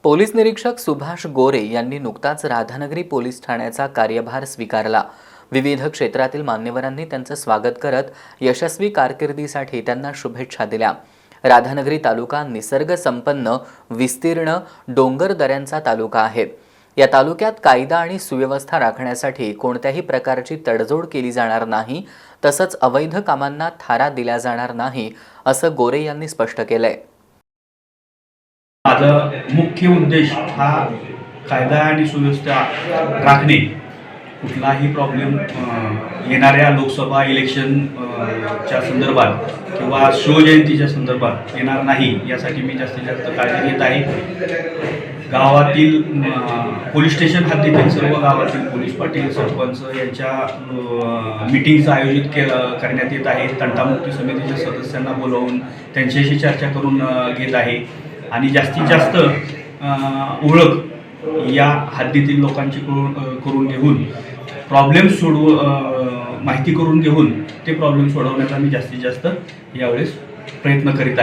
Police निरीक्षक सुभाष गोरे यांनी नुकताच राधानगरी पोलीस ठाण्याचा कार्यभार स्वीकारला। विविध क्षेत्रातील मान्यवरांनी त्यांचे स्वागत करत यशस्वी कारकिर्दीसाठी त्यांना शुभेच्छा दिल्या। राधानगरी तालुका निसर्ग संपन्न, विस्तीर्ण, डोंगर दऱ्यांचा तालुका आहे। या तालुक्यात कायदा आणि सुव्यवस्था राखण्यासाठी कोणत्याही प्रकारची तडजोड केली जाणार नाही, तसंच अवैध कामांना थारा दिला जाणार नाही, असं गोरे यांनी स्पष्ट केलंय। माझा मुख्य उद्देश हा कायदा आणि सुव्यवस्था राखणे, कुठलाही प्रॉब्लेम येणाऱ्या लोकसभा इलेक्शनच्या संदर्भात किंवा शिवजयंतीच्या संदर्भात येणार नाही यासाठी मी जास्तीत जास्त काळजी घेत आहे। गावातील पोलीस स्टेशन हद्दीतील सर्व गावातील पोलीस पाटील, सरपंच यांच्या मीटिंग्स आयोजित करण्यात येत आहे। तंटामुक्ती समितीच्या सदस्यांना बोलावून त्यांच्याशी चर्चा करून घेत आहे आणि जास्तीत जास्त ओळख या हद्दीतील लोकांची करून घेऊन माहिती करून घेऊन ते प्रॉब्लेम सोडवण्याचा मी जास्तीत जास्त यावेळेस प्रयत्न करीत आहे।